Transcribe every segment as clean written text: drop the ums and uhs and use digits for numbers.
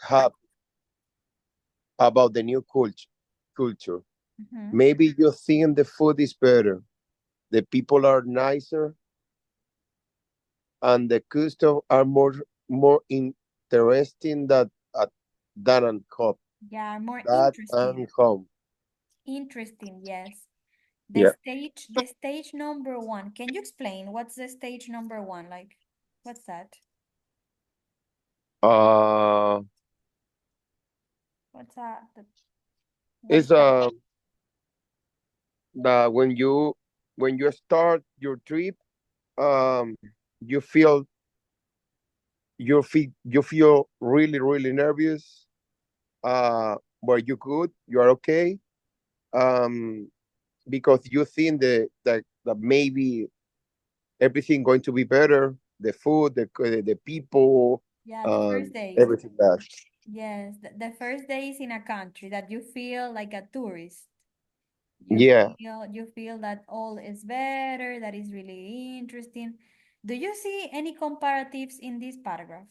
happy about the new culture. Mm-hmm. Maybe you think the food is better, the people are nicer, and the customs are more interesting than at home. Yeah, more That interesting. and home. Interesting, yes. Yeah. The stage number one. Can you explain what's the stage number one? Like, what's that? Uh, What's that? What is it's that? that when you start your trip, um, you feel you feel really nervous. But you good, you are okay. Um, because you think that maybe everything going to be better, the food, the people, Yeah, the first days. everything that. Yes, the first days in a country that you feel like a tourist. You Yeah. you feel that all is better, that is really interesting. Do you see any comparatives in this paragraph?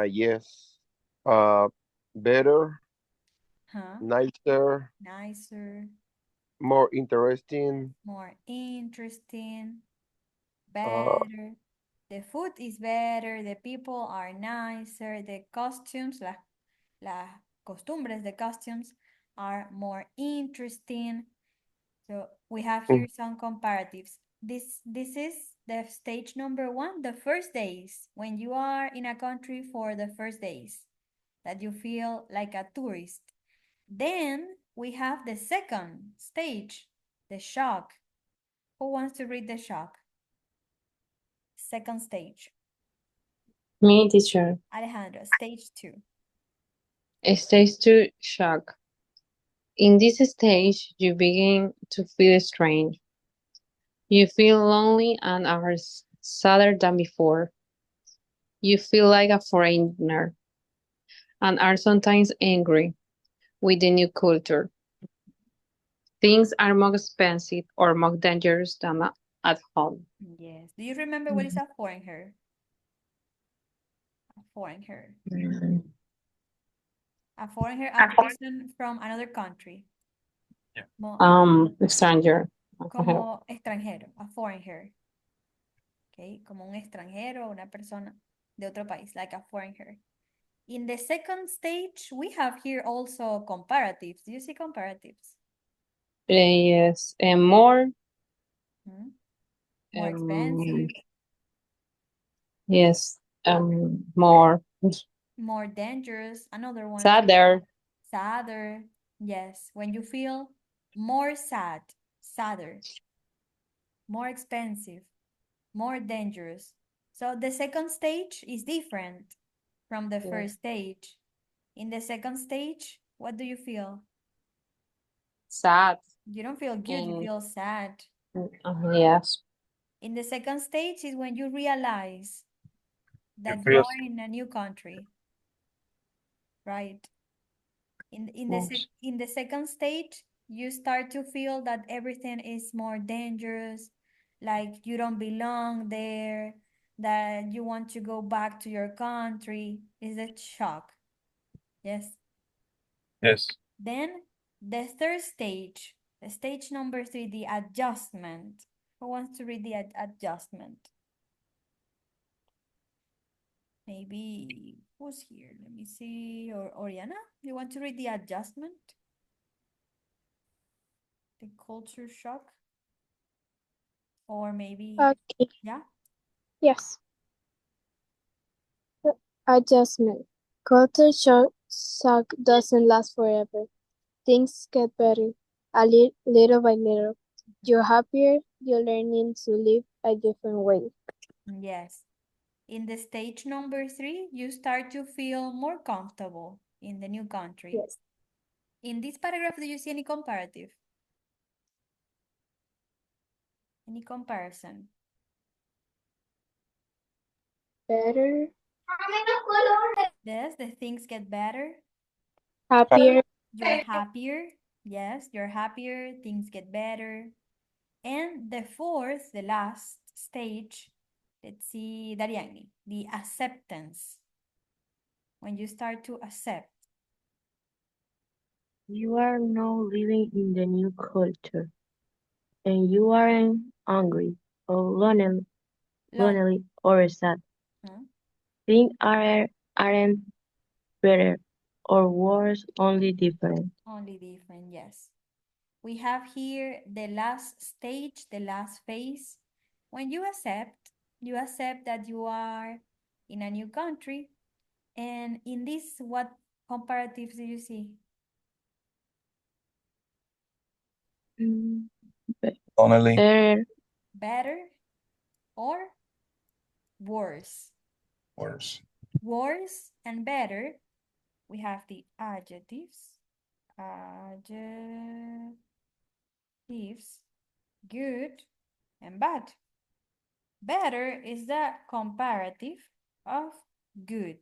Yes. Uh, better, Huh? nicer, Nicer, more interesting. more interesting, Uh, better. The food is better, the people are nicer, the costumes, las costumbres, the costumes are more interesting. So we have mm, here some comparatives. This is the stage number one, the first days, when you are in a country for the first days, that you feel like a tourist. Then we have the second stage, the shock. Who wants to read the shock? Second stage. Me, teacher. Alejandro, stage two. Stage 2 shock. In this stage, you begin to feel strange. You feel lonely and are sadder than before. You feel like a foreigner and are sometimes angry with the new culture. Things are more expensive or more dangerous than at home. Yes. Do you remember what is Mhm. a foreign hair? A foreign hair. Mm. A foreign hair, a person from another country. Yeah. Stranger. Como extranjero, a foreign hair. Okay, como un extranjero, una persona de otro país, like a foreign hair. In the second stage, we have here also comparatives. Do you see comparatives? Yes, and more. Hmm? More Um, expensive, yes, more more dangerous. Another one, sadder. sadder. Yes, when you feel more sad, sadder, more expensive, more dangerous. So the second stage is different from the Yes. first stage. In the second stage, what do you feel? Sad You don't feel good, you and feel sad. yes. In the second stage is when you realize You that you feel are in a new country, right? Yes. In the second stage, you start to feel that everything is more dangerous, like you don't belong there, that you want to go back to your country. Is a shock. Yes. yes. Then the third stage, the stage number three, the adjustment. Who wants to read the adjustment? Maybe who's here? Let me see. Or Oriana, you want to read the adjustment? The culture shock? Or maybe, Okay, yeah? yes. Adjustment. Shock doesn't last forever. Things get better, little by little. You're happier, you're learning to live a different way. Yes. In the stage number three, you start to feel more comfortable in the new country. Yes. In this paragraph, do you see any comparative? Any comparison? Better, Yes, the things get better. happier, You're happier. Yes, you're happier. Things get better. And the fourth, the last stage, let's see, Dariani, the acceptance. when you start to accept. You are now living in the new culture, and you aren't angry or lonely or sad. Huh? Things aren't better or worse, only different. Only different, yes. We have here the last stage, the last phase. When you accept that you are in a new country. And in this, what comparatives do you see? Mm, Only Better, Better or worse? worse. Worse and better, we have the adjectives. Adjectives, good and bad. Better is the comparative of good.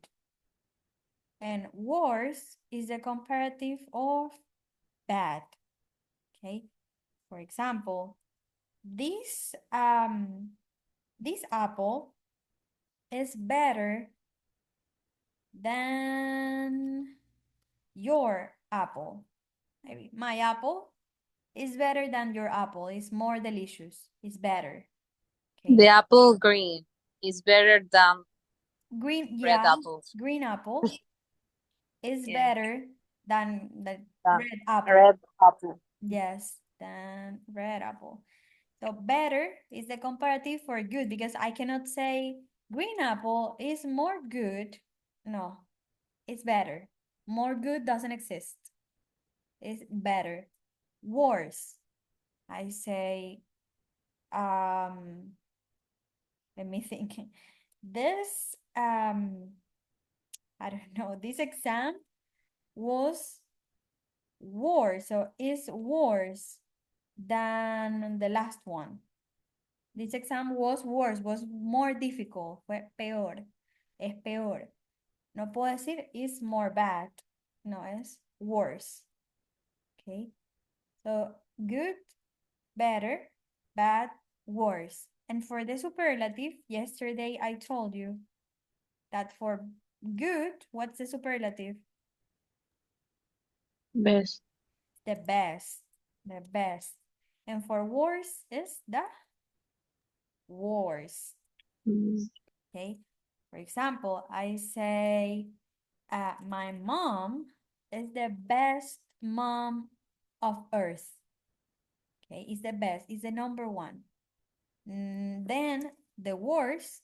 And worse is the comparative of bad. Okay. For example, this apple is better than your apple. Maybe my apple is better than your apple. It's more delicious. It's better. The Okay. apple green is better than Green, red yeah, apples. green apple is Yeah, better than the than red apple. red apple. Yes, than red apple. So better is the comparative for good because I cannot say green apple is more good. No, it's better. More good doesn't exist. It's better. Worse. I say, let me think. This, I don't know, this exam was worse, so is worse than the last one. This exam was worse, was more difficult, fue peor, es peor. No puedo decir is more bad, no, es worse. Okay, so good, better, bad, worse. And for the superlative, yesterday I told you that for good, what's the superlative? best. The best, the best. And for worse is the worst. Mm, Okay, for example, I say, my mom is the best mom of earth. Okay, is the best, is the number one. Then the worst,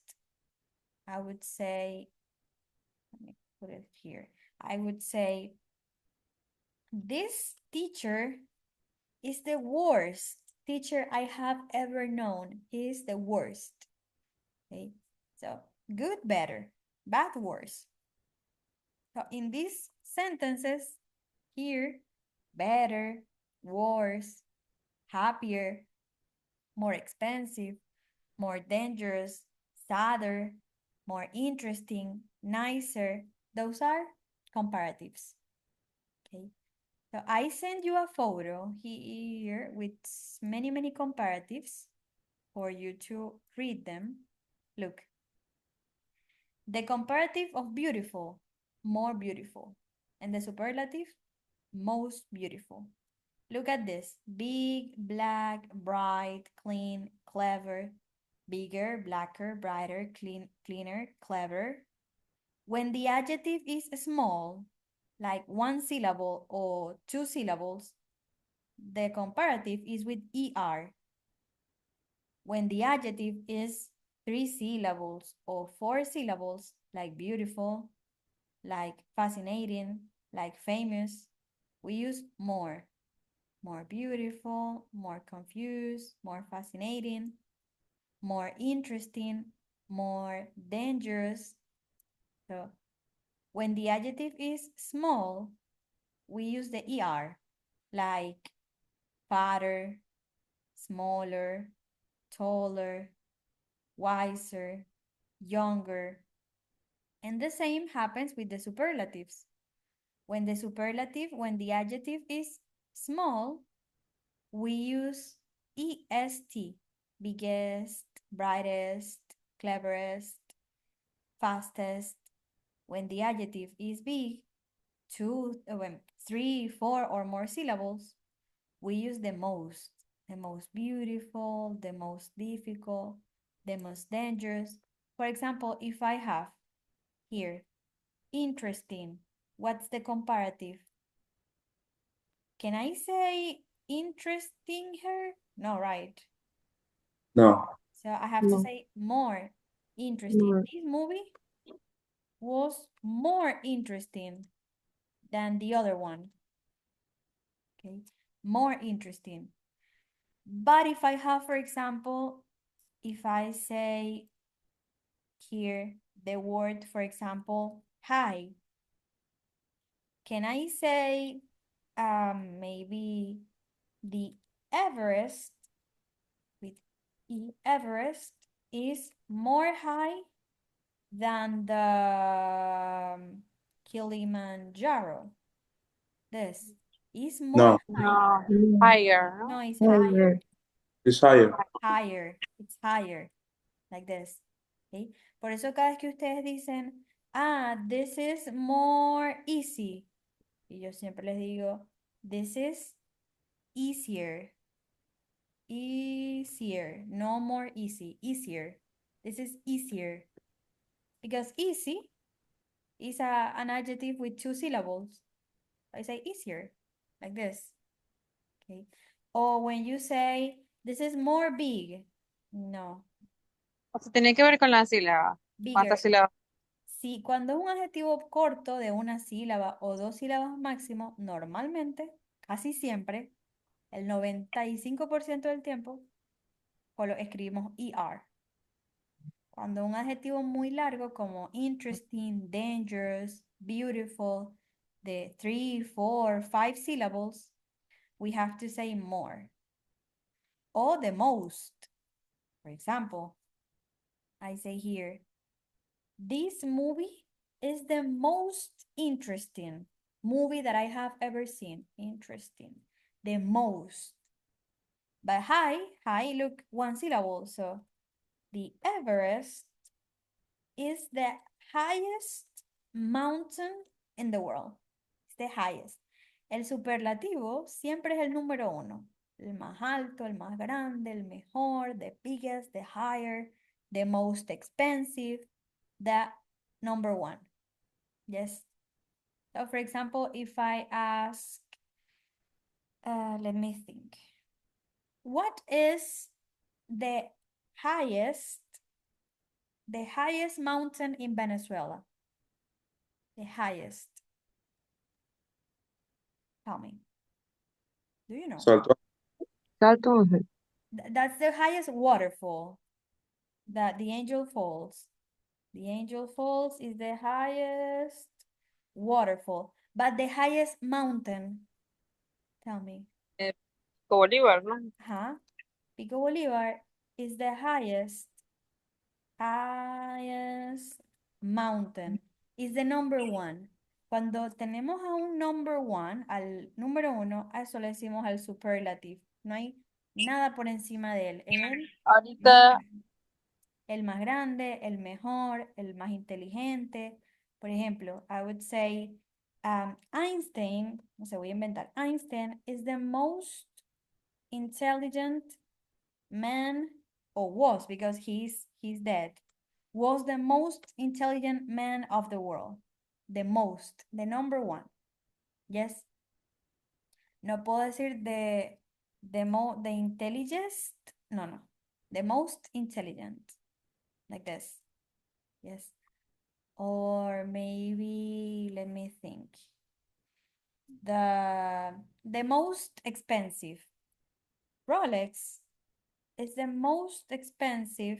I would say, let me put it here. I would say this teacher is the worst teacher I have ever known. He is the worst. Okay, so good, better, bad, worse. So in these sentences here, better, worse, happier, more expensive, more dangerous, sadder, more interesting, nicer, those are comparatives. Okay. So I send you a photo here with many, many comparatives for you to read them. Look, the comparative of beautiful, more beautiful, and the superlative, most beautiful. Look at this. Big, black, bright, clean, clever. Bigger, blacker, brighter, cleaner, clever. When the adjective is small, like one syllable or two syllables, the comparative is with ER. When the adjective is three syllables or four syllables, like beautiful, like fascinating, like famous, we use more. More beautiful, more confused, more fascinating, more interesting, more dangerous. So when the adjective is small, we use the ER, like fatter, smaller, taller, wiser, younger. And the same happens with the superlatives. When the adjective is small, we use EST, biggest, brightest, cleverest, fastest. When the adjective is big, two, 3, 4, or more syllables, we use the most beautiful, the most difficult, the most dangerous. For example, if I have here, interesting, what's the comparative? Can I say interesting her? No, right? No. So I have to No. say more interesting. More. This movie was more interesting than the other one. Okay, more interesting. But if I have, for example, if I say here the word, for example, hi, can I say maybe the Everest with Everest is more high than the Kilimanjaro? This is more No. high. No, No. higher, No, no? it's Higher. higher. It's higher. Higher. It's higher. Like this. Okay. Por eso cada vez que ustedes dicen, this is more easy. Y yo siempre les digo, this is easier. Easier. No more easy. Easier. This is easier. Because easy is an adjective with 2 syllables. I say easier. Like this. Okay. Or when you say, this is more big. No. O sea, tiene que ver con la sílaba. Bigger. ¿Cuántas sílabas? Si cuando es un adjetivo corto de una sílaba o 2 sílabas máximo, normalmente, casi siempre, el 95% del tiempo, escribimos ER. Cuando un adjetivo muy largo como interesting, dangerous, beautiful, de 3, 4, 5 syllables, we have to say more. O the most. For example, I say here, this movie is the most interesting movie that I have ever seen. Interesting. The most. But high, look, 1 syllable. So the Everest is the highest mountain in the world. It's the highest. El superlativo siempre es el número 1. El más alto, el más grande, el mejor, the biggest, the higher, the most expensive, the number 1. Yes. So for example, if I ask, let me think. What is the highest mountain in Venezuela? The highest. Tell me. Do you know? Salto. Salto Ángel. That's the highest waterfall. That the Angel Falls. The Angel Falls is the highest waterfall. But the highest mountain. Tell me. Bolívar, ¿no? Pico Bolívar is the highest mountain. Is the number 1. Cuando tenemos a un number 1, al número 1, a eso le decimos al superlative. No hay nada por encima de él. Él Ahorita, el más grande, el mejor, el más inteligente. Por ejemplo, I would say Einstein, no sé, voy a inventar. Einstein is the most intelligent man, or was, because he's dead, was the most intelligent man of the world. The most, the number 1. Yes. No puedo decir the intelligent. No. The most intelligent. Like this. Yes. Or maybe, let me think. The most expensive. Rolex is the most expensive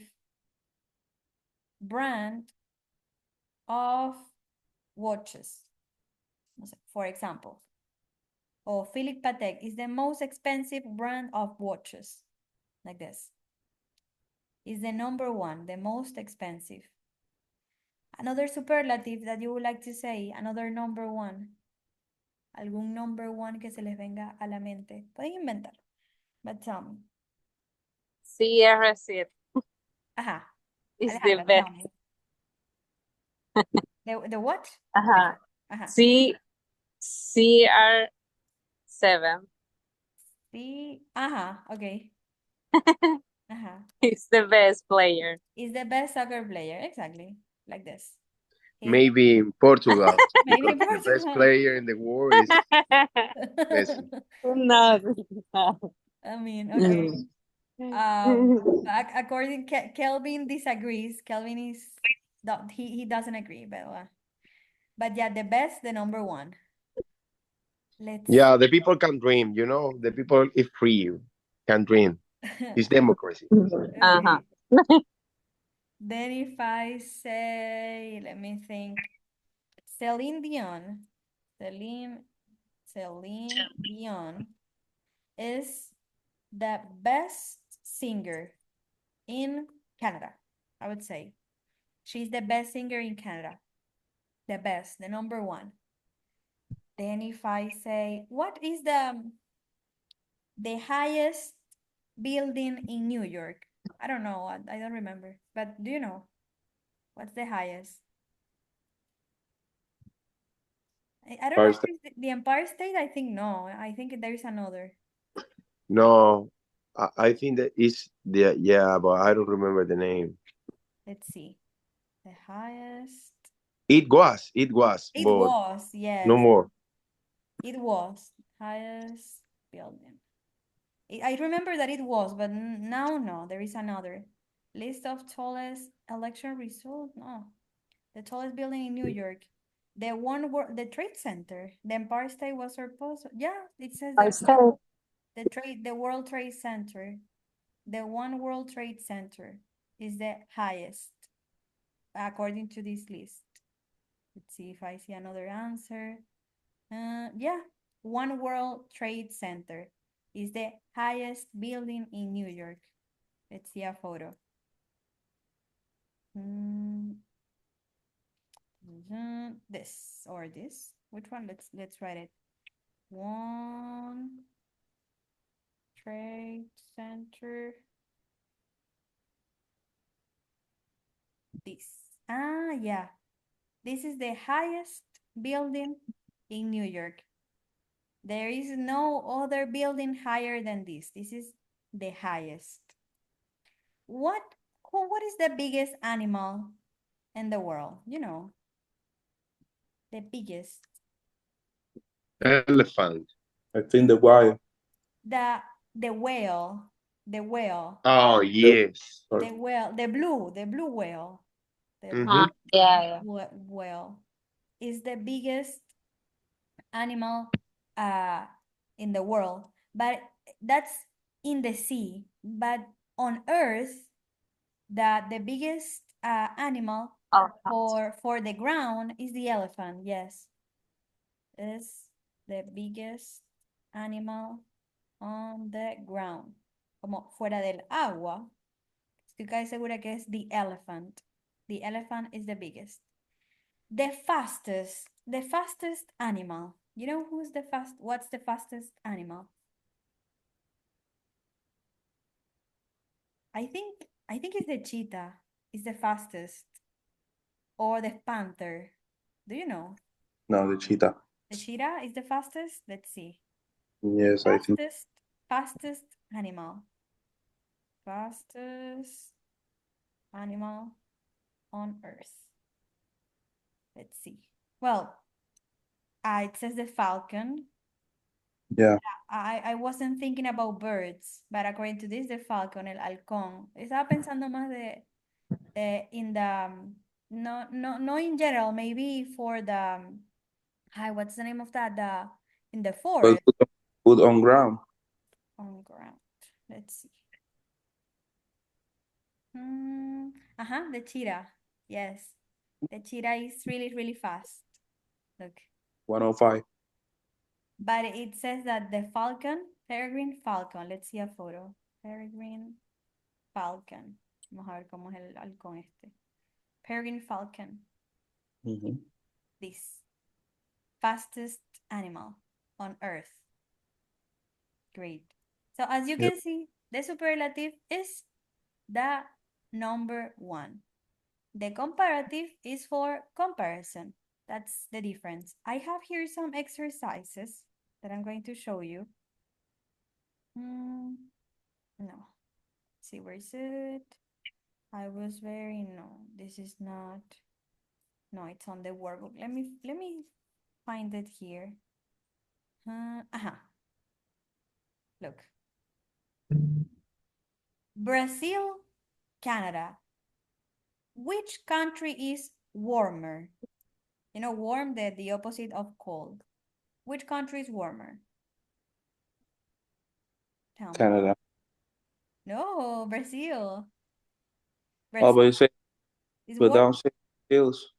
brand of watches. For example. Or Philippe Patek is the most expensive brand of watches. Like this. Is the number 1, the most expensive. Another superlative that you would like to say, another number 1. Algún number 1 que se les venga a la mente. Pueden inventar. But tell me. CR7 Ajá. is the Alejandra, tell best. me. The what? Uh-huh. Uh-huh. CR7 Okay. Uh-huh. is the best player. Is the best soccer player. Exactly. Like this. He Maybe in Portugal, maybe because in the best Portugal. player in the world is Messi. No. I mean, okay. Mm. According Kelvin disagrees. Kelvin is he doesn't agree, but yeah, the best, the number one. Let's Yeah, the people can dream. The people is free, can dream. It's democracy. Uh-huh. okay. Then if I say, let me think, Celine Dion, Celine Celine Dion is the best singer in Canada. I would say she's the best singer in Canada. The best, the number one. Then if I say, what is the highest building in New York? I don't know. I don't remember. But do you know what's the highest? I don't know if First, it's the Empire State. I think no. I think there is another. No, I think that is the yeah, but I don't remember the name. Let's see. The highest. It was, It but was, no yes. more. It was highest building. I remember that it was, but now no, there is another. List of tallest election result? No. The tallest building in New York. The Trade Center. The Empire State was supposed. Yeah, it says I that. said The World Trade Center. The One World Trade Center is the highest according to this list. Let's see if I see another answer. Yeah, One World Trade Center is the highest building in New York. Let's see a photo. This or this. Which one? Let's write it. One Trade Center. This. Yeah. This is the highest building in New York. There is no other building higher than this. This is the highest. What what is the biggest animal in the world? The biggest. Elephant. I think the wire. The the whale. The whale. Oh The, yes. sorry. The whale. The blue whale. The Mm-hmm. blue yeah. whale is the biggest animal in the world. But that's in the sea. But on Earth, the biggest animal Oh, for the ground is the elephant. Yes, is the biggest animal on the ground. Como fuera del agua, estoy casi segura que es the elephant. The elephant is the biggest. The fastest animal. You know what's the fastest animal? I think it's the cheetah. Is the fastest. Or the panther. Do you know? No, the cheetah. The cheetah is the fastest? Let's see. The Yes, I think. fastest animal. Fastest animal on Earth. Let's see. Well, it says the falcon. Yeah. I wasn't thinking about birds, but according to this, the falcon, el halcón. Estaba pensando más in the, no in general, maybe for the, what's the name of that? In the Well, forest. put on ground. On ground. Let's see. The cheetah. Yes. The cheetah is really, really fast. Look. 105. But it says that the falcon, peregrine falcon. Let's see a photo. Peregrine falcon. Vamos a ver cómo es el halcón este. Peregrine falcon. Mm-hmm. This. Fastest animal on Earth. Great. So as you Yep. can see, the superlative is the number one. The comparative is for comparison. That's the difference. I have here some exercises that I'm going to show you. No. Let's see, where is it? No, this is not. No, it's on the workbook. Let me find it here. Look. Brazil, Canada. Which country is warmer? You know, warm, the opposite of cold. Which country is warmer? Tell me. Canada. No, Brazil. Oh, but Brazil you say, is but warm. don't say skills.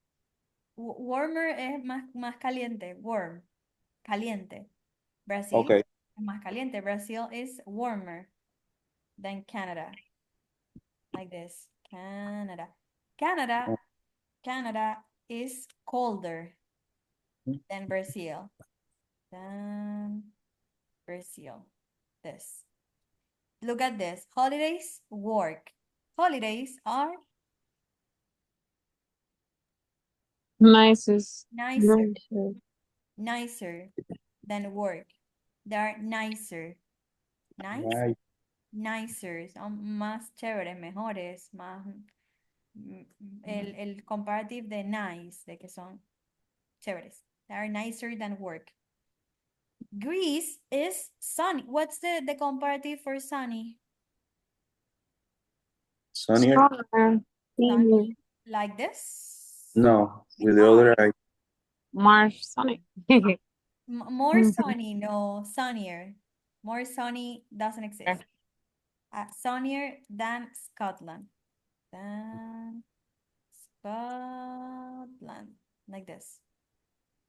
Warmer es más caliente. Warm. Caliente. Brazil Okay. es más caliente. Brazil is warmer than Canada. Like this. Canada. Canada is colder than Brazil. Than Brazil. This. Look at this. Holidays, work. Holidays are Nicest. nicer, Nicer. nicer than work. They are nicer. Nice, Right. nicer. Son más chéveres, mejores, más. El comparative de nice, de que son chéveres. They are nicer than work. Greece is sunny. What's the comparative for sunny? Sunnier? Summer. Sunny like this? No, With with the other eye. March sunny. More sunny, no, sunnier. More sunny doesn't exist. Sunnier than Scotland. Than Scotland. Like this.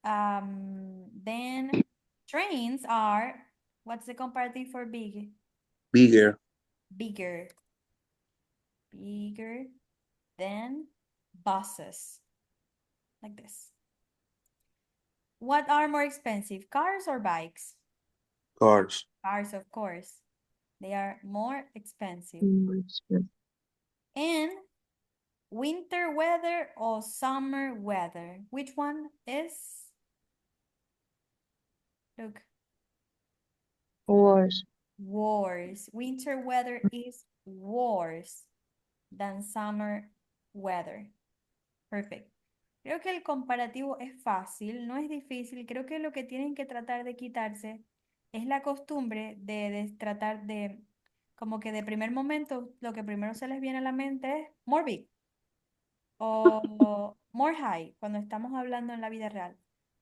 Then trains are, what's the comparative for big? Bigger. Bigger. Bigger than buses. Like this. What are more expensive, cars or bikes? Cars. Cars, of course. They are more expensive. Nicer. And winter weather or summer weather? Which one is? Look, Worse. worse. Winter weather is worse than summer weather. Perfect. Creo que el comparativo es fácil, no es difícil. Creo que lo que tienen que tratar de quitarse es la costumbre de tratar de, como que de primer momento, lo que primero se les viene a la mente es more big o more high, cuando estamos hablando en la vida real.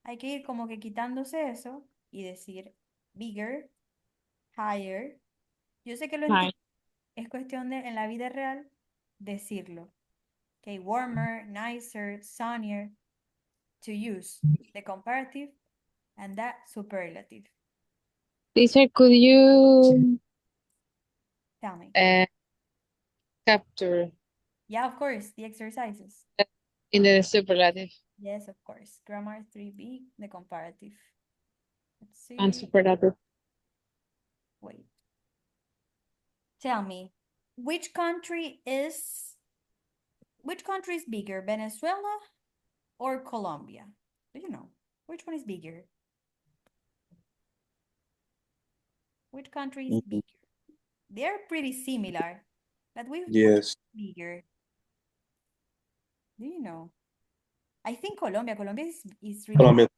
Hay que ir como que quitándose eso y decir bigger, higher. Yo sé que lo Nice. entiendo, es cuestión de en la vida real decirlo. Okay, warmer, nicer, sunnier, to use the comparative and the superlative. Teacher, could you Tell me. capture Yeah, of course, the exercises. in the superlative Yes, of course. Grammar 3B, the comparative. Let's see. and superlative? Wait. Tell me, which country is bigger, Venezuela or Colombia? Do you know? Which one is bigger? Which country is Mhm. bigger? They're pretty similar, but which Yes. is bigger? Do you know? I think Colombia. Colombia is really Colombia.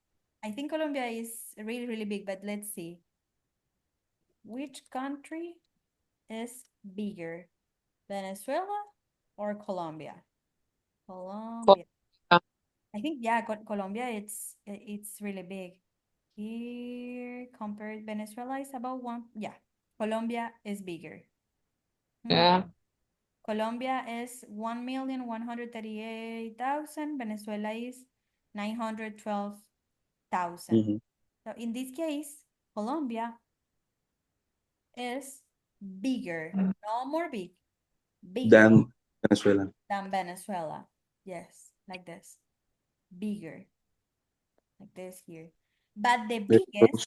I think Colombia is really, really big, but let's see. Which country is bigger, Venezuela or Colombia? Colombia. Uh, I think, yeah, Colombia, it's really big. Here, compared Venezuela is about one. Yeah, Colombia is bigger. yeah. Colombia is 1,138,000. Venezuela is 912,000. Mhm. So in this case, Colombia is bigger, no more big, bigger Than Venezuela. than Venezuela. Yes, like this. Bigger, like this here. But the Very biggest, close.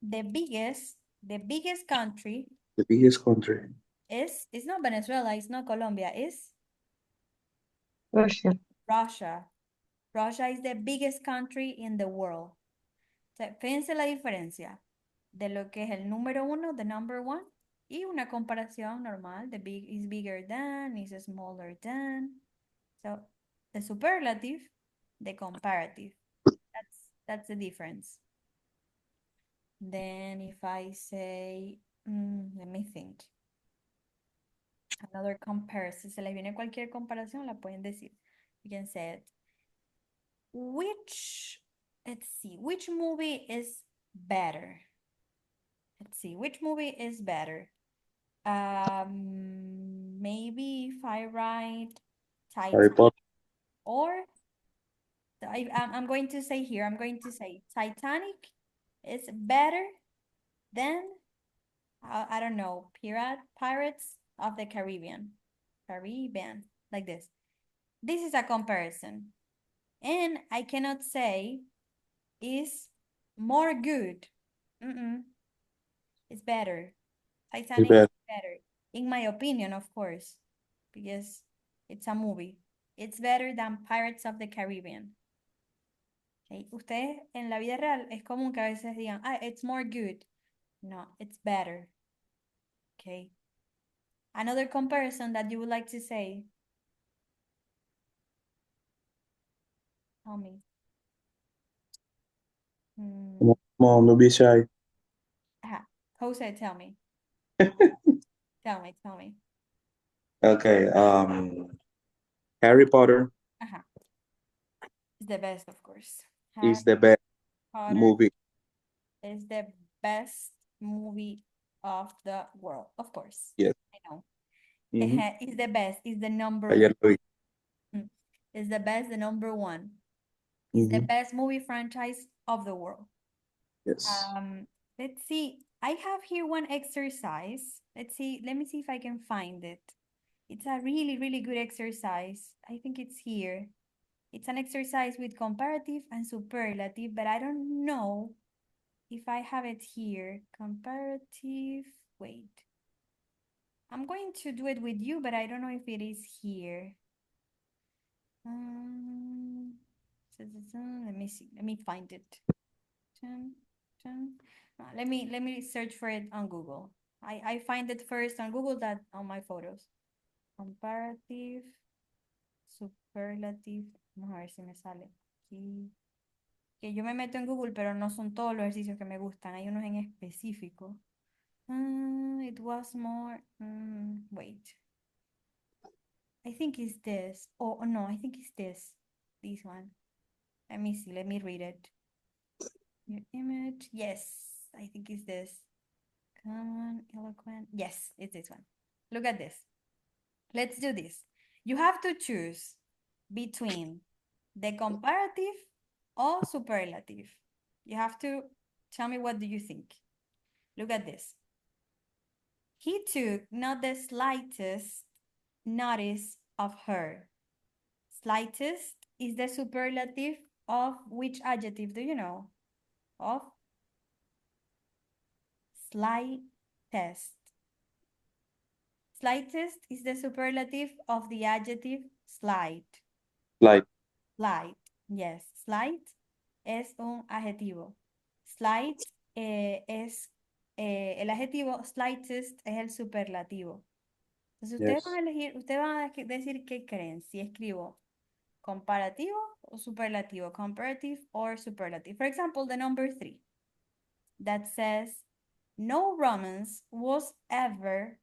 the biggest, the biggest country The biggest country. is, it's not Venezuela, it's not Colombia, it's Russia. Russia. Russia is the biggest country in the world. O sea, fíjense la diferencia de lo que es el número uno, the number one, y una comparación normal. The big is bigger than, is smaller than. So, the superlative, the comparative. That's the difference. Then if I say, let me think. Another comparison. Se les viene cualquier comparación, la pueden decir. You can say it. Let's see, which movie is better? Let's see, which movie is better? Maybe if I write Harry Titanic, Potter. or I'm going to say here, I'm going to say Titanic is better than, I don't know, Pirates of the Caribbean. Caribbean, like this. This is a comparison. And I cannot say is more good. It's better. Titanic is better. In my opinion, of course, because it's a movie. It's better than Pirates of the Caribbean. Okay. Ustedes en la vida real es común que a veces digan, it's more good. No, it's better. Okay. Another comparison that you would like to say. Tell me. Come on, don't be shy. Jose, tell me. Tell me. Okay, Harry Potter It's the best, of course. is the best Potter movie. is the best movie of the world, of course. Yes. I know. Mhm. It's the best. It's the number Ayer lo vi. one. It's the best, the number one. It's the Mhm. best movie franchise of the world. Yes. Let's see. I have here one exercise. Let's see. Let me see if I can find it. It's a really, really good exercise. I think it's here. It's an exercise with comparative and superlative, but I don't know if I have it here. Comparative, wait. I'm going to do it with you, but I don't know if it is here. Let me see. Let me find it. Let me search for it on Google. I find it first on Google that on my photos. Comparative, superlative. Vamos a ver si me sale aquí. Que yo me meto en Google, pero no son todos los ejercicios que me gustan. Hay unos en específico. It was more. Wait. I think it's this. Oh, no, I think it's this. This one. Let me see. Let me read it. Your image. Yes, I think it's this. Common, eloquent. Yes, it's this one. Look at this. Let's do this. You have to choose between the comparative or superlative. You have to tell me, what do you think? Look at this. He took not the slightest notice of her. Slightest is the superlative of which adjective do you know? Of slightest. Slightest is the superlative of the adjective slight. Like. Slight, yes. Slight es un adjetivo. Slight es el adjetivo, slightest es el superlativo. Entonces ustedes van a elegir, ustedes van a decir qué creen, si escribo comparativo o superlativo, comparative or superlative. For example, the number 3 that says, no romance was ever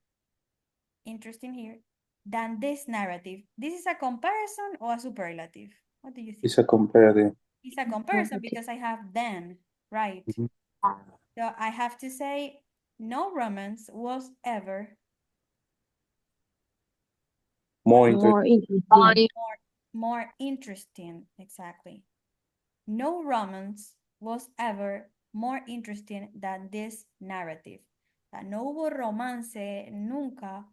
interesting here than this narrative. This is a comparison or a superlative? What do you think? It's a comparative. It's a comparison because I have then, right? Mhm. So I have to say, no romance was ever More interesting. More interesting. more interesting, exactly. No romance was ever more interesting than this narrative. O sea, no hubo romance nunca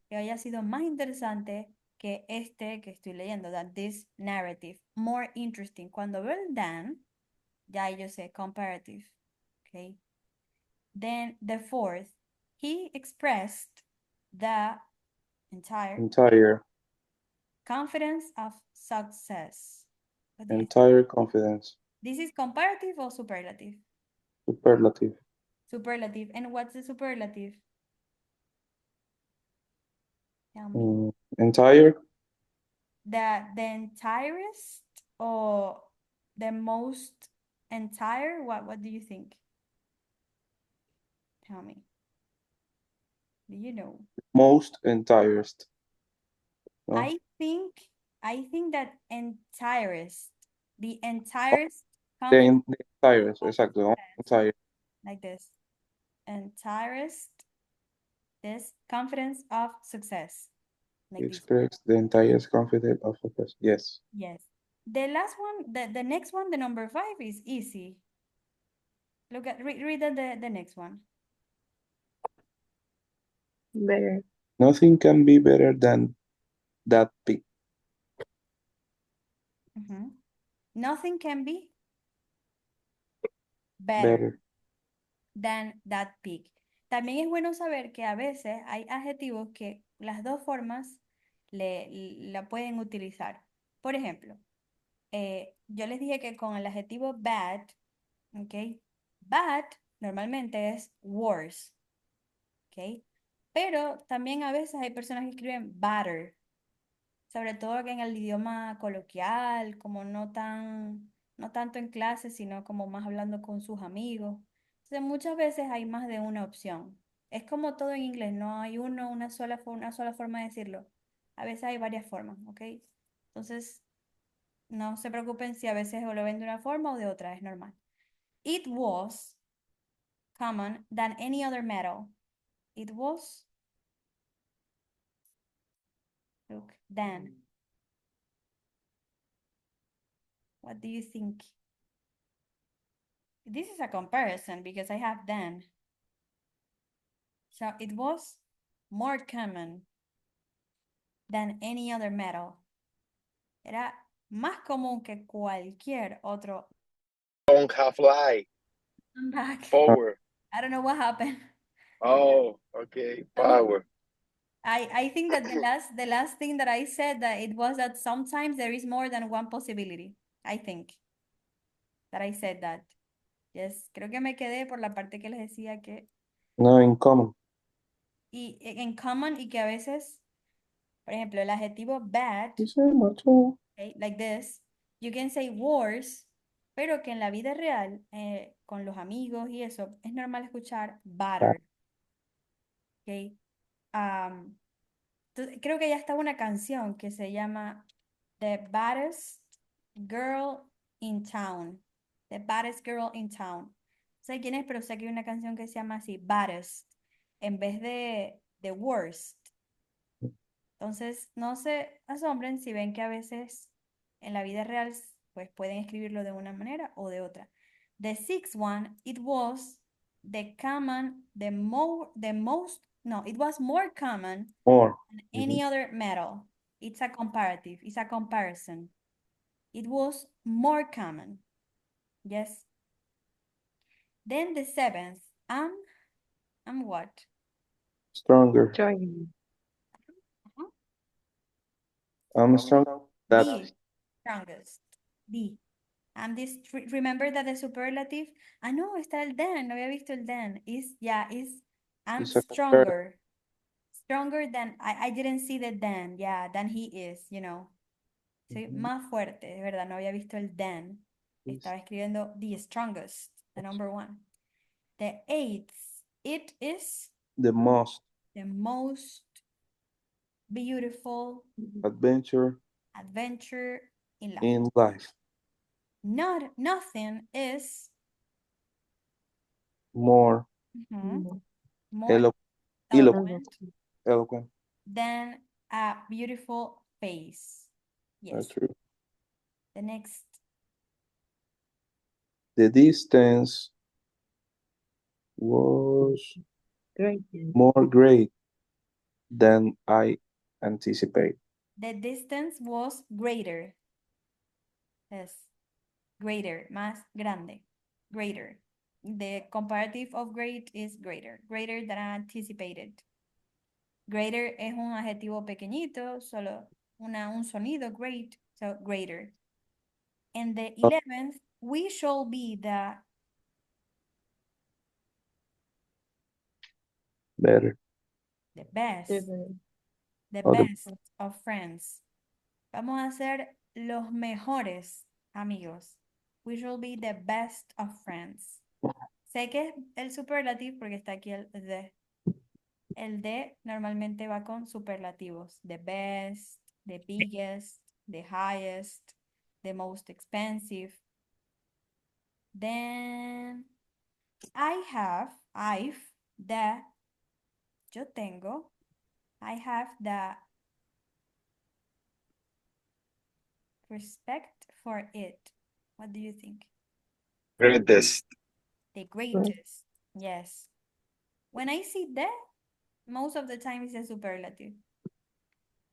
que haya sido más interesante que este que estoy leyendo, than this narrative. More interesting. Cuando veo el than, ya yo sé comparative. Okay. Then the fourth, he expressed the entire confidence of success. What do you think? Entire confidence. This is comparative or superlative? Superlative. Superlative. And what's the superlative? Tell me. Entire. The entirest or the most entire? What do you think? Tell me. Do you know? Most entirest. No? I think that entirest, the entirest confidence The entirest, of exactly. success, Entire. like this. Entirest, this confidence of success, like this. Express the entire confidence of a person. Yes. Yes. The last one, the next one, the number 5 is easy. Look at read the next one. Better. Nothing can be better than that peak. Nothing can be better Better. than that pig. También es bueno saber que a veces hay adjetivos que las dos formas la pueden utilizar. Por ejemplo, yo les dije que con el adjetivo bad, ¿ok? Bad normalmente es worse, ¿ok? Pero también a veces hay personas que escriben better, sobre todo que en el idioma coloquial, como no tanto en clase, sino como más hablando con sus amigos. Entonces, muchas veces hay más de una opción. Es como todo en inglés, no hay una sola forma de decirlo. A veces hay varias formas, ¿ok? Entonces, no se preocupen si a veces lo ven de una forma o de otra, es normal. It was common than any other metal. It was, look, than. What do you think? This is a comparison because I have than. So it was more common than any other metal. Era más común que cualquier otro. Don't have light. I'm back. Power. I don't know what happened. Oh, okay. So Power. I think that the last thing that I said that it was that sometimes there is more than one possibility. I think that I said that. Yes, creo que me quedé por la parte que les decía que No, in common. y en common y que a veces, por ejemplo, el adjetivo bad, Dice macho. okay, like this, you can say worse, pero que en la vida real, con los amigos y eso, es normal escuchar better. Okay. Creo que ya está una canción que se llama The Baddest Girl in Town. The Baddest Girl in Town. No sé quién es, pero sé que hay una canción que se llama así, Baddest, en vez de The Worst. Entonces, no se asombren si ven que a veces en la vida real pues pueden escribirlo de una manera o de otra. The sixth one, it was it was more common More. than any other metal. It's a comparative, it's a comparison. It was more common. Yes. Then the seventh, I'm what? Stronger. Joining. I'm strong. That. The strongest. The. And this, remember that the superlative, no, está el than, no había visto el than. I'm Is a stronger. Stronger than, I didn't see the than, yeah, than he is, you know. Soy más fuerte, de verdad, no había visto el than. Estaba escribiendo the strongest, the number one. The eighth, it is the most the most beautiful adventure adventure in life. in life. Nothing is More more eloquent eloquent. than a beautiful face. That's Yes. true. The next. The distance was Great. more great than I anticipate. The distance was greater. Yes. Greater, más grande. Greater. The comparative of great is greater. Greater than anticipated. Greater es un adjetivo pequeñito, solo un sonido, great, so greater. And the 11th, we shall be Better. the best, Different. the Oh, the best of friends. Vamos a ser los mejores amigos. We shall be the best of friends. Sé que es el superlativo porque está aquí el de. El de normalmente va con superlativos. The best, the biggest, the highest, the most expensive. Then yo tengo, I have the respect for it. What do you think? Greatest. The greatest, yes. When I see that, most of the time it's a superlative.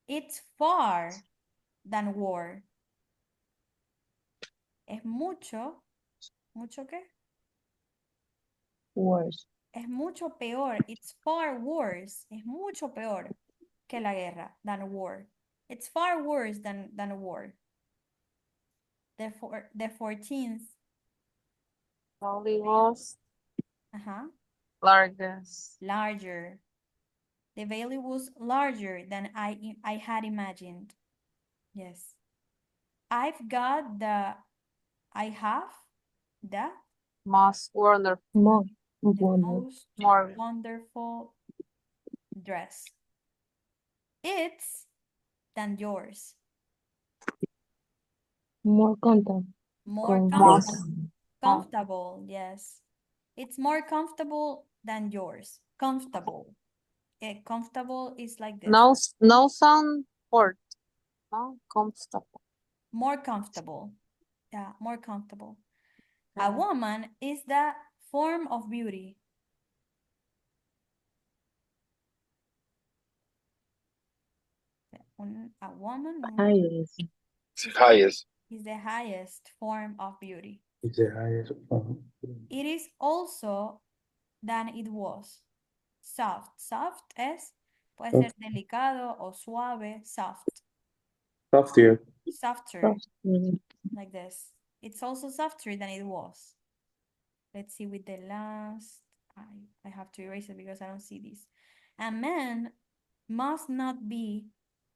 It's far than war. Es mucho, ¿mucho qué? Worse. Es mucho peor. It's far worse. Es mucho peor que la guerra, than war. It's far worse than war. The 14th. Only was Uh-huh. largest. Larger. The value was larger than I had imagined. Yes. I have the Most wonderful. More. the Wonderful. most More wonderful dress. It's than yours. More content. More most comfortable, yes. It's more comfortable than yours. Comfortable. Comfortable is like this. no sound port. No comfortable. More comfortable. Yeah, more comfortable. A woman is the form of beauty. A woman Highest. Highest. is the highest form of beauty. it's the highest. It is also than it was. Soft. Soft es, puede ser delicado o suave. Soft. Softer. Softer, Software. like this. It's also softer than it was. Let's see with the last. I have to erase it because I don't see this. A man must not be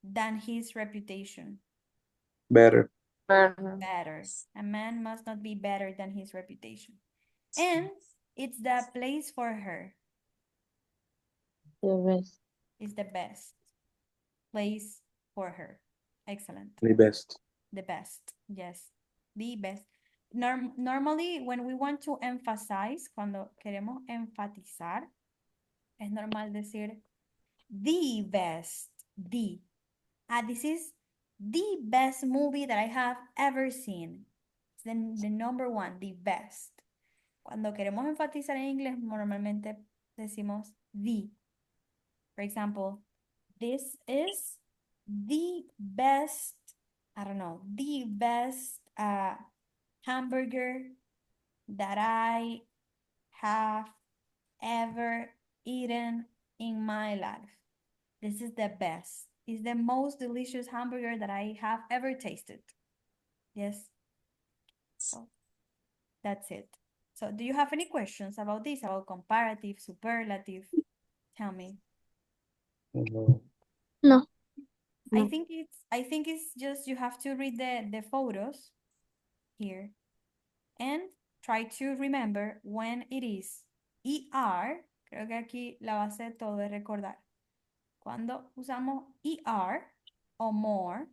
than his reputation. Better. Better. A man must not be better than his reputation. And it's the place for her. The best. It's the best place for her. Excellent. The best. The best. Yes. The best. Normally, when we want to emphasize, cuando queremos enfatizar, es normal decir the best. The. This is the best movie that I have ever seen. It's the number one, the best. Cuando queremos enfatizar en inglés, normalmente decimos the. For example, this is the best, I don't know, the best hamburger that I have ever eaten in my life. This is the best. It's the most delicious hamburger that I have ever tasted. Yes. So that's it. So do you have any questions about this, about comparative, superlative? Tell me. No. No. I No. think it's just you have to read the photos here and try to remember when it is ER. Creo que aquí la base de todo es recordar. Cuando usamos ER o more,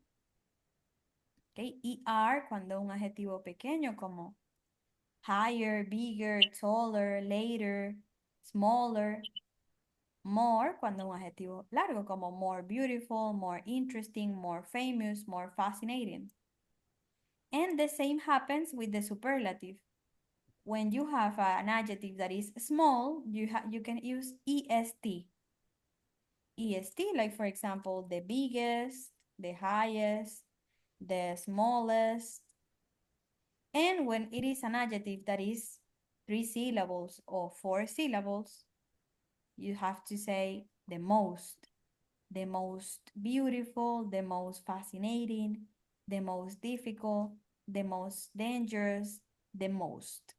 ¿ok? ER cuando un adjetivo pequeño como higher, bigger, taller, later, smaller. More cuando un adjetivo largo como more beautiful, more interesting, more famous, more fascinating. And the same happens with the superlative. When you have an adjective that is small, you can use est. Est, like for example, the biggest, the highest, the smallest. And when it is an adjective that is 3 syllables or 4 syllables, you have to say the most. the most beautiful, the most fascinating, the most difficult, the most dangerous, the most.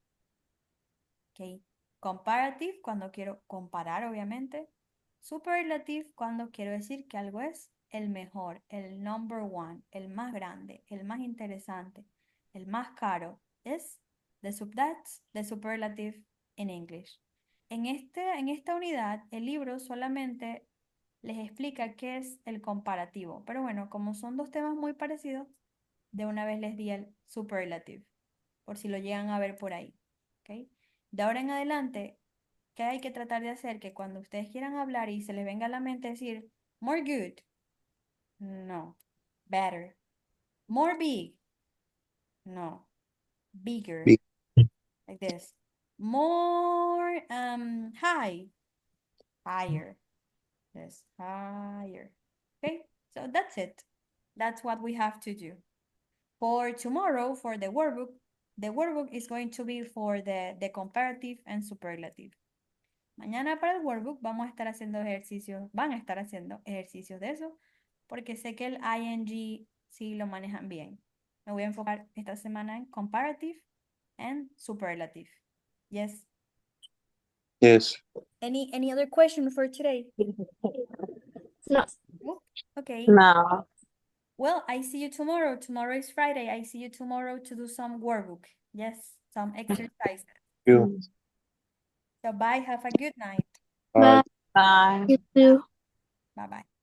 ¿Ok? Comparative, cuando quiero comparar, obviamente. Superlative, cuando quiero decir que algo es el mejor, el number one, el más grande, el más interesante, el más caro. Es that's the superlative in English. En esta unidad, el libro solamente les explica qué es el comparativo. Pero bueno, como son dos temas muy parecidos, de una vez les di el superlative, por si lo llegan a ver por ahí. ¿Ok? De ahora en adelante, ¿qué hay que tratar de hacer? Que cuando ustedes quieran hablar y se les venga a la mente decir, more good, no, better, more big, no, bigger, Big. like this, more high, higher, yes, higher. Okay, so that's it. That's what we have to do. For tomorrow, for the workbook is going to be for the comparative and superlative. Mañana para el workbook vamos a estar haciendo ejercicios, van a estar haciendo ejercicios de eso, porque sé que el ing sí lo manejan bien. Me voy a enfocar esta semana en comparative and superlative. Yes. Yes. Any other question for today? No. Nope. Okay. No. Well, I see you tomorrow. Tomorrow is Friday. I see you tomorrow to do some workbook. Yes, some exercises. You. So bye. Have a good night. Bye. Bye. You too. Bye-bye.